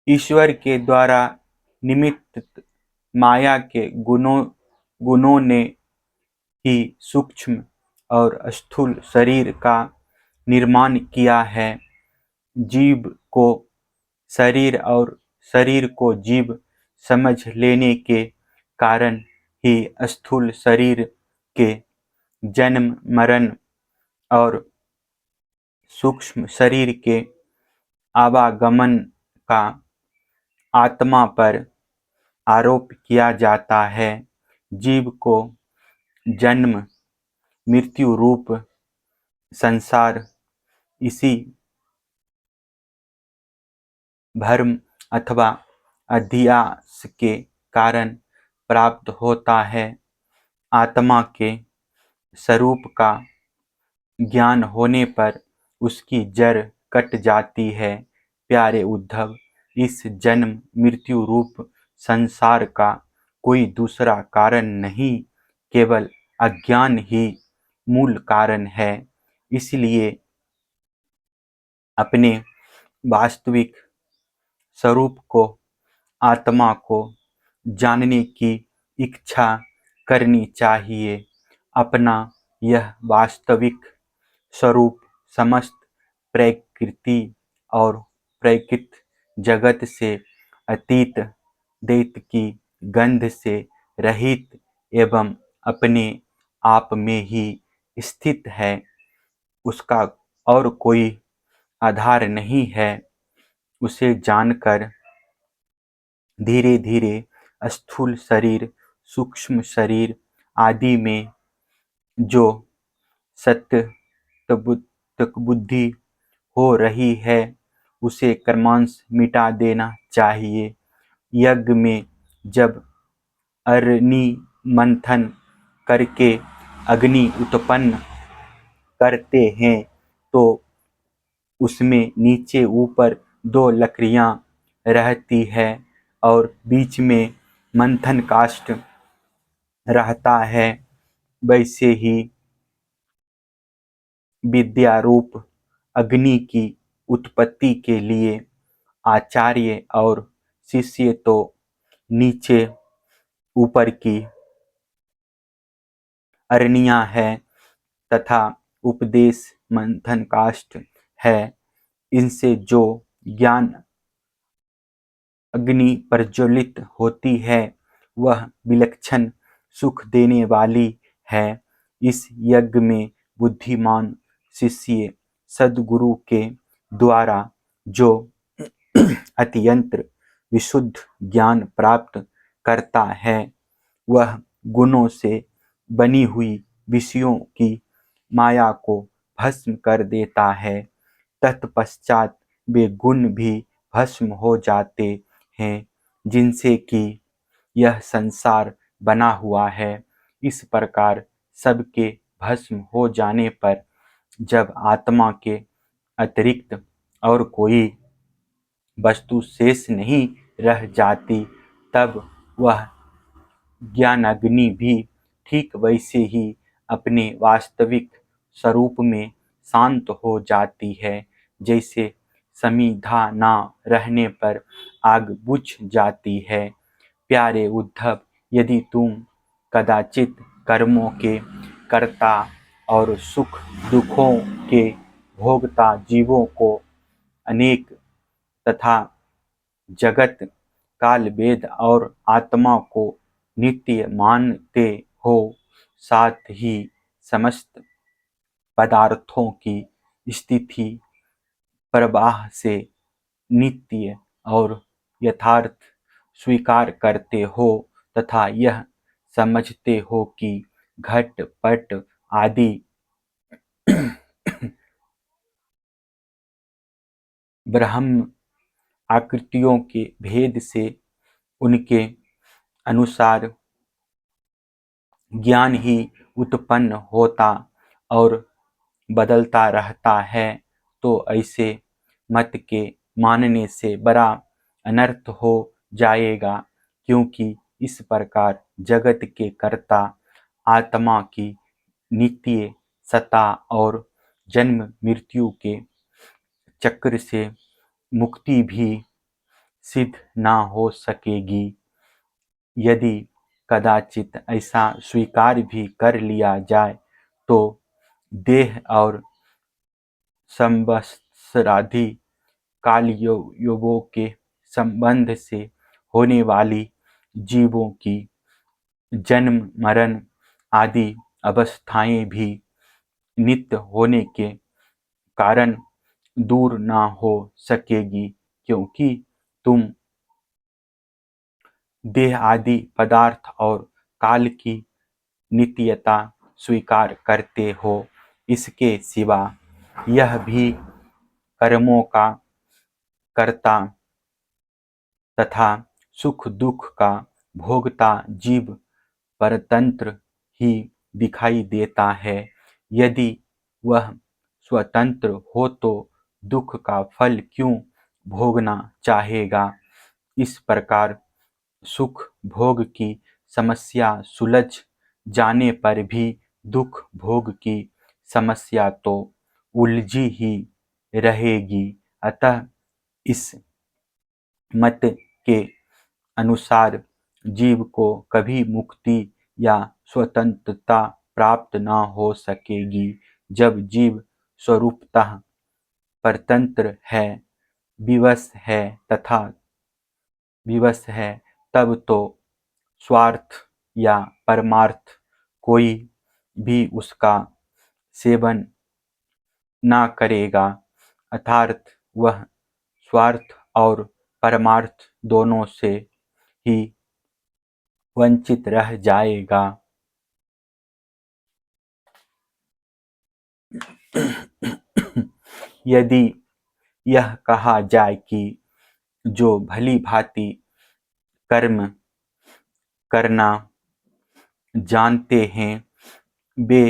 ईश्वर के द्वारा निमित्त माया के गुणों ने ही सूक्ष्म और स्थूल शरीर का निर्माण किया है। जीव को शरीर और शरीर को जीव समझ लेने के कारण ही स्थूल शरीर के जन्म मरण और सूक्ष्म शरीर के आवागमन का आत्मा पर आरोप किया जाता है। जीव को जन्म मृत्यु रूप संसार इसी भ्रम अथवा अध्यास के कारण प्राप्त होता है। आत्मा के स्वरूप का ज्ञान होने पर उसकी जड़ कट जाती है। प्यारे उद्धव, इस जन्म मृत्यु रूप संसार का कोई दूसरा कारण नहीं, केवल अज्ञान ही मूल कारण है। इसलिए अपने वास्तविक स्वरूप को, आत्मा को जानने की इच्छा करनी चाहिए। अपना यह वास्तविक स्वरूप समस्त प्रकृति और प्रकृत जगत से अतीत, दैत की गंध से रहित एवं अपने आप में ही स्थित है। उसका और कोई आधार नहीं है। उसे जानकर धीरे धीरे स्थूल शरीर, सूक्ष्म शरीर आदि में जो सत्य बुद्धि हो रही है उसे क्रमशः मिटा देना चाहिए। यज्ञ में जब अग्नि मंथन करके अग्नि उत्पन्न करते हैं तो उसमें नीचे ऊपर दो लकड़ियां रहती है और बीच में मंथन काष्ठ रहता है। वैसे ही विद्या रूप अग्नि की उत्पत्ति के लिए आचार्य और शिष्य तो नीचे ऊपर की अरनियां है तथा उपदेश मंथन काष्ठ है। इनसे जो ज्ञान अग्नि प्रज्वलित होती है वह विलक्षण सुख देने वाली है। इस यज्ञ में बुद्धिमान शिष्य सद्गुरु के द्वारा जो अत्यंत विशुद्ध ज्ञान प्राप्त करता है वह गुणों से बनी हुई विषयों की माया को भस्म कर देता है। तत्पश्चात वे गुण भी भस्म हो जाते हैं जिनसे कि यह संसार बना हुआ है। इस प्रकार सबके भस्म हो जाने पर जब आत्मा के अतिरिक्त और कोई वस्तु शेष नहीं रह जाती तब वह ज्ञानाग्नि भी ठीक वैसे ही अपने वास्तविक स्वरूप में शांत हो जाती है जैसे समिधा ना रहने पर आग बुझ जाती है। प्यारे उद्धव, यदि तुम कदाचित कर्मों के कर्ता और सुख दुखों के भोगता जीवों को अनेक तथा जगत काल वेद और आत्मा को नित्य मानते हो, साथ ही समस्त पदार्थों की स्थिति प्रवाह से नित्य और यथार्थ स्वीकार करते हो तथा यह समझते हो कि घट पट आदि ब्रह्म आकृतियों के भेद से उनके अनुसार ज्ञान ही उत्पन्न होता और बदलता रहता है, तो ऐसे मत के मानने से बड़ा अनर्थ हो जाएगा। क्योंकि इस प्रकार जगत के कर्ता आत्मा की नित्य सत्ता और जन्म मृत्यु के चक्र से मुक्ति भी सिद्ध ना हो सकेगी। यदि कदाचित ऐसा स्वीकार भी कर लिया जाए तो देह और संवत्सरादि कालयोगों के संबंध से होने वाली जीवों की जन्म मरण आदि अवस्थाएं भी नित्य होने के कारण दूर ना हो सकेगी, क्योंकि तुम देह आदि पदार्थ और काल की नित्यता स्वीकार करते हो। इसके सिवा यह भी कर्मों का कर्ता तथा सुख दुख का भोगता जीव परतंत्र ही दिखाई देता है। यदि वह स्वतंत्र हो तो दुख का फल क्यों भोगना चाहेगा। इस प्रकार सुख भोग की समस्या सुलझ जाने पर भी दुख भोग की समस्या तो उलझी ही रहेगी। अतः इस मत के अनुसार जीव को कभी मुक्ति या स्वतंत्रता प्राप्त न हो सकेगी। जब जीव स्वरूपतः परतंत्र है, विवश है तथा विवश है, तब तो स्वार्थ या परमार्थ कोई भी उसका सेवन ना करेगा, अर्थात वह स्वार्थ और परमार्थ दोनों से ही वंचित रह जाएगा। यदि यह कहा जाए कि जो भली भांति कर्म करना जानते हैं वे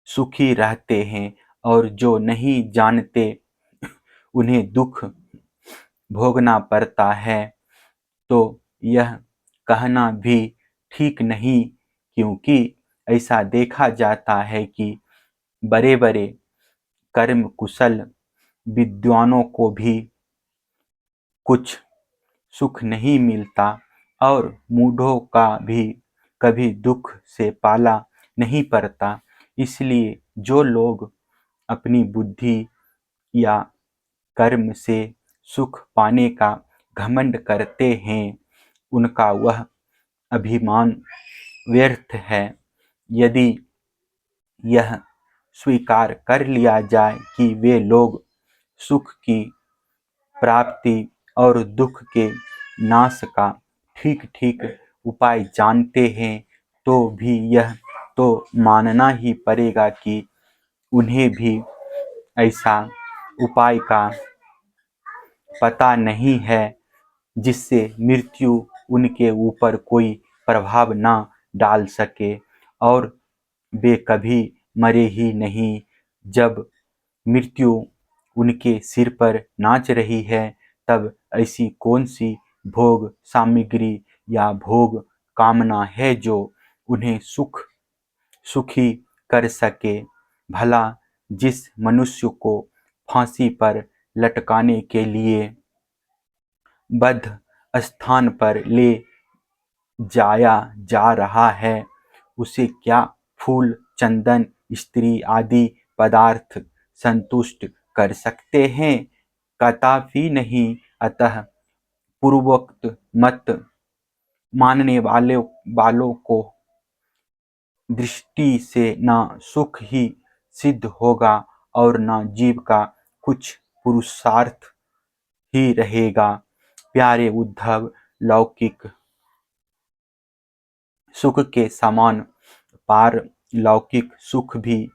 सुखी रहते हैं और जो नहीं जानते उन्हें दुख भोगना पड़ता है, तो यह कहना भी ठीक नहीं, क्योंकि ऐसा देखा जाता है कि बड़े बड़े कर्म कुशल विद्वानों को भी कुछ सुख नहीं मिलता और मूढ़ों का भी कभी दुख से पाला नहीं पड़ता। इसलिए जो लोग अपनी बुद्धि या कर्म से सुख पाने का घमंड करते हैं, उनका वह अभिमान व्यर्थ है। यदि यह स्वीकार कर लिया जाए कि वे लोग सुख की प्राप्ति और दुख के नाश का ठीक ठीक उपाय जानते हैं, तो भी यह तो मानना ही पड़ेगा कि उन्हें भी ऐसा उपाय का पता नहीं है जिससे मृत्यु उनके ऊपर कोई प्रभाव न डाल सके और वे कभी मरे ही नहीं। जब मृत्यु उनके सिर पर नाच रही है, तब ऐसी कौन सी भोग सामग्री या भोग कामना है जो उन्हें सुखी कर सके। भला जिस मनुष्य को फांसी पर लटकाने के लिए बद्ध स्थान पर ले जाया जा रहा है, उसे क्या फूल चंदन स्त्री आदि पदार्थ संतुष्ट कर सकते हैं? कदापि नहीं। अतः पूर्वोक्त मत मानने वालों को दृष्टि से न सुख ही सिद्ध होगा और न जीव का कुछ पुरुषार्थ ही रहेगा। प्यारे उद्धव, लौकिक सुख के समान पारलौकिक सुख भी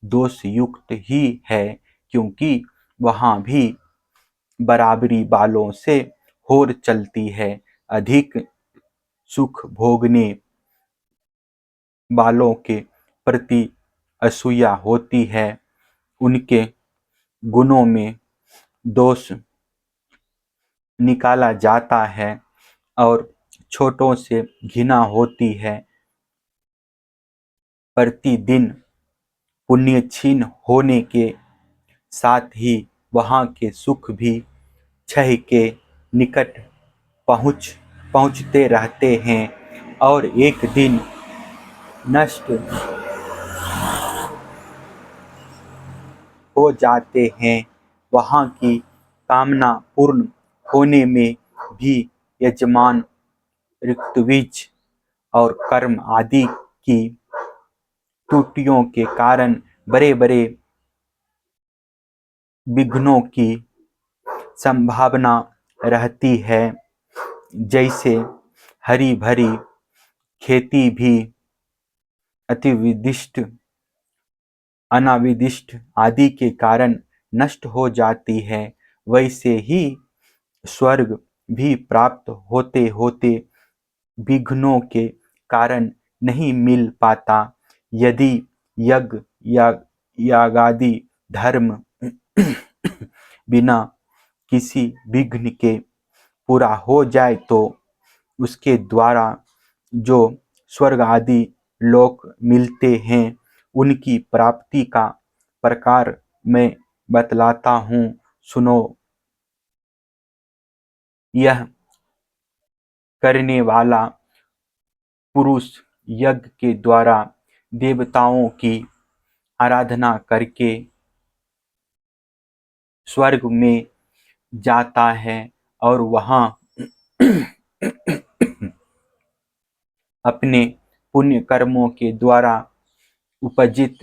दोष युक्त ही है, क्योंकि वहाँ भी बराबरी वालों से होड़ चलती है। अधिक सुख भोगने वालों के प्रति असूया होती है, उनके गुणों में दोष निकाला जाता है और छोटों से घृणा होती है। प्रतिदिन पुण्य क्षीण होने के साथ ही वहाँ के सुख भी क्षय के निकट पहुँचते रहते हैं और एक दिन नष्ट हो जाते हैं। वहाँ की कामना पूर्ण होने में भी यजमान, ऋत्विज और कर्म आदि की त्रुटियों के कारण बड़े बड़े विघ्नों की संभावना रहती है। जैसे हरी भरी खेती भी अतिवृष्टि, अनावृष्टि आदि के कारण नष्ट हो जाती है, वैसे ही स्वर्ग भी प्राप्त होते होते विघ्नों के कारण नहीं मिल पाता। यदि यज्ञ यागादि धर्म बिना किसी विघ्न के पूरा हो जाए तो उसके द्वारा जो स्वर्ग आदि लोक मिलते हैं उनकी प्राप्ति का प्रकार मैं बतलाता हूँ, सुनो। यह करने वाला पुरुष यज्ञ के द्वारा देवताओं की आराधना करके स्वर्ग में जाता है और वहाँ अपने पुण्य कर्मों के द्वारा उपजित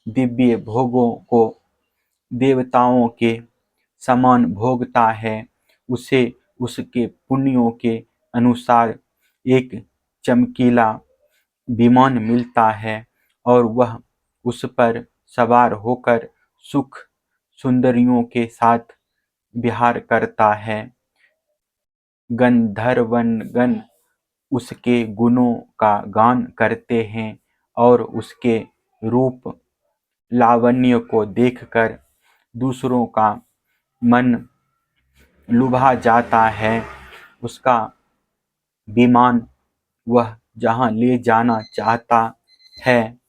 दिव्य भोगों को देवताओं के समान भोगता है। उसे उसके पुण्यों के अनुसार एक चमकीला विमान मिलता है और वह उस पर सवार होकर सुख सुंदरियों के साथ विहार करता है। गंधर्वगण उसके गुणों का गान करते हैं और उसके रूप लावण्य को देखकर दूसरों का मन लुभा जाता है। उसका विमान वह जहाँ ले जाना चाहता है